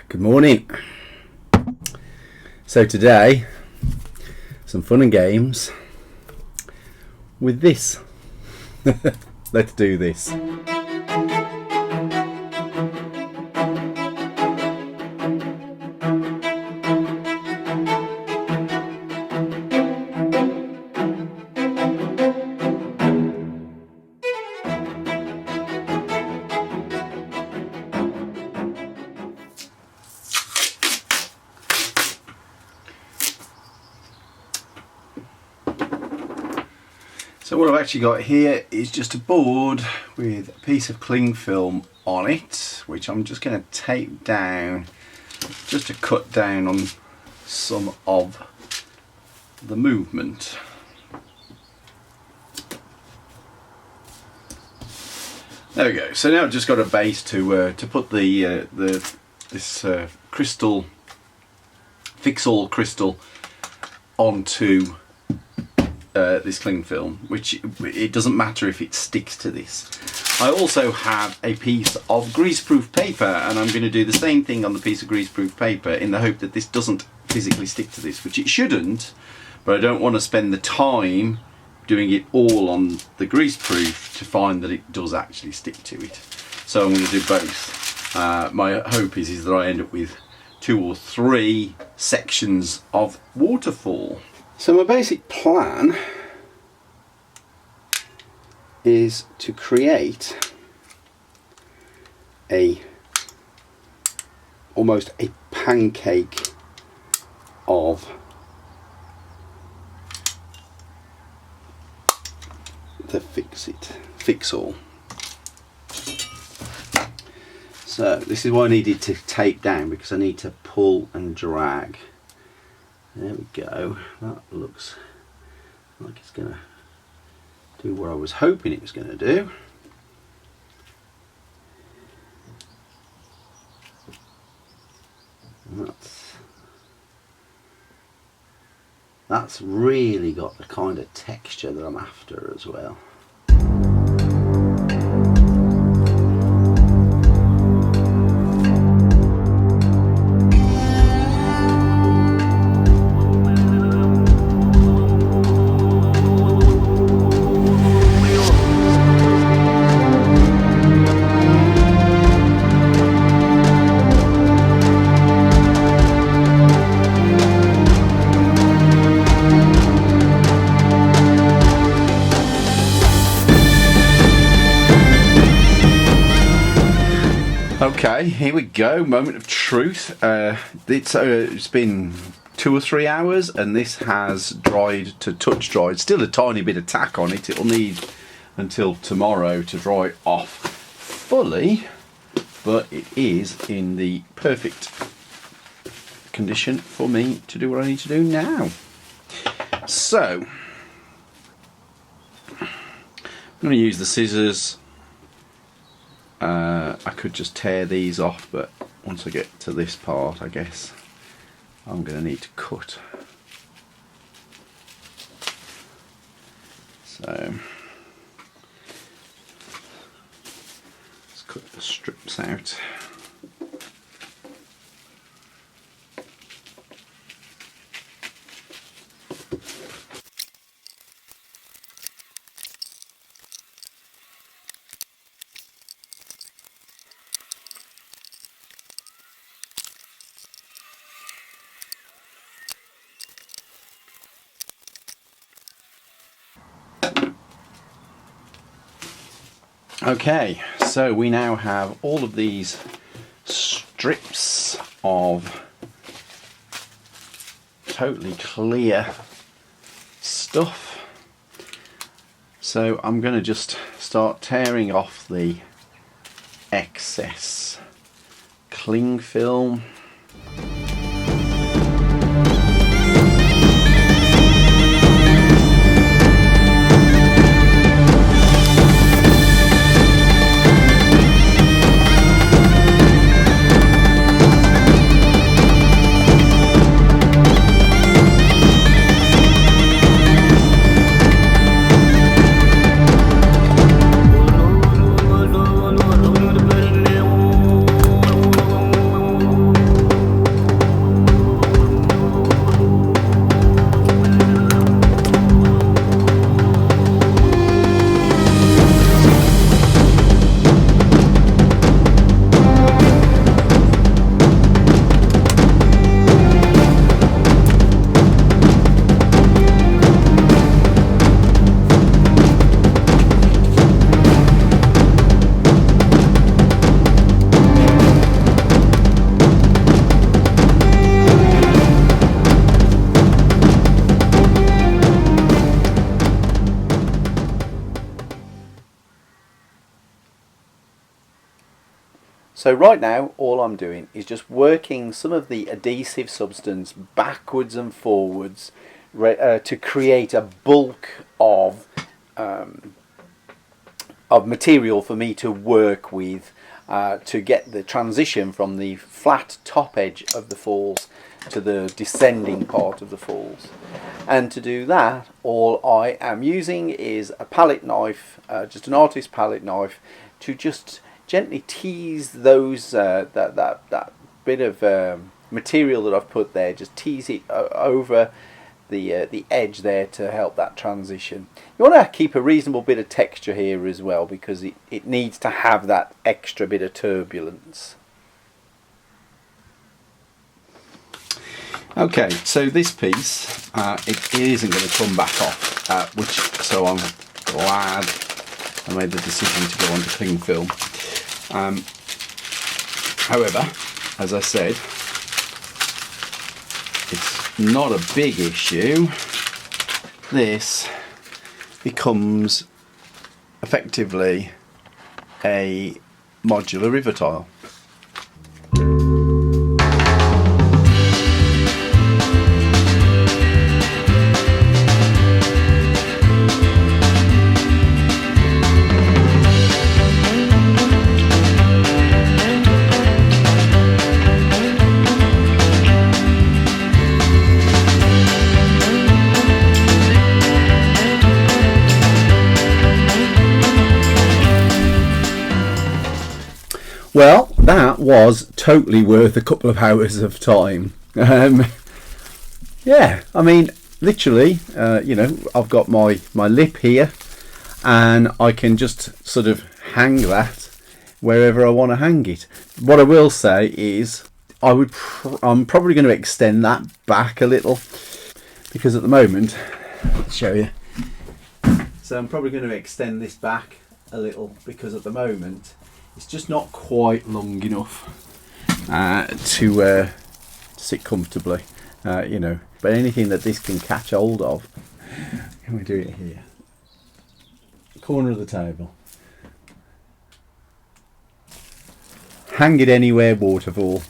Good morning. So today, some fun and games with this. Let's do this. So what I've actually got here is just a board with a piece of cling film on it, which I'm just going to tape down just to cut down on some of the movement. There we go. So now I've just got a base to put this crystal, fix-all crystal onto this cling film, which it doesn't matter if it sticks to this. I also have a piece of greaseproof paper, and I'm going to do the same thing on the piece of greaseproof paper in the hope that this doesn't physically stick to this, which it shouldn't, but I don't want to spend the time doing it all on the greaseproof to find that it does actually stick to it. So I'm going to do both. My hope is that I end up with 2 or 3 sections of waterfall. So my basic plan is to create almost a pancake of the fix-all. So this is what I needed to tape down, because I need to pull and drag. There we go. That looks like it's going to do what I was hoping it was going to do. And that's really got the kind of texture that I'm after as well. Okay, here we go, moment of truth. It's been 2 or 3 hours and this has dried to touch dried. Still a tiny bit of tack on it. It'll need until tomorrow to dry off fully, but it is in the perfect condition for me to do what I need to do now. So, I'm going to use the scissors. I could just tear these off, but once I get to this part, I guess I'm going to need to cut. So let's cut the strips out. Okay, so we now have all of these strips of totally clear stuff. So I'm going to just start tearing off the excess cling film. So right now all I'm doing is just working some of the adhesive substance backwards and forwards to create a bulk of material for me to work with, to get the transition from the flat top edge of the falls to the descending part of the falls. And to do that, all I am using is a palette knife, just an artist palette knife, to just gently tease those that bit of material that I've put there, just tease it over the edge there to help that transition. You want to keep a reasonable bit of texture here as well, because it needs to have that extra bit of turbulence. Okay, so this piece, it isn't going to come back off, so I'm glad I made the decision to go on to cling film. However, as I said, it's not a big issue. This becomes effectively a modular river tile. Well, that was totally worth a couple of hours of time. Yeah, I mean, literally, you know, I've got my lip here, and I can just sort of hang that wherever I want to hang it. What I will say is, I'm probably going to extend that back a little, because at the moment, I'll show you. So I'm probably going to extend this back a little, because at the moment it's just not quite long enough to sit comfortably, you know. But anything that this can catch hold of, can we do it here? Corner of the table. Hang it anywhere, waterfall.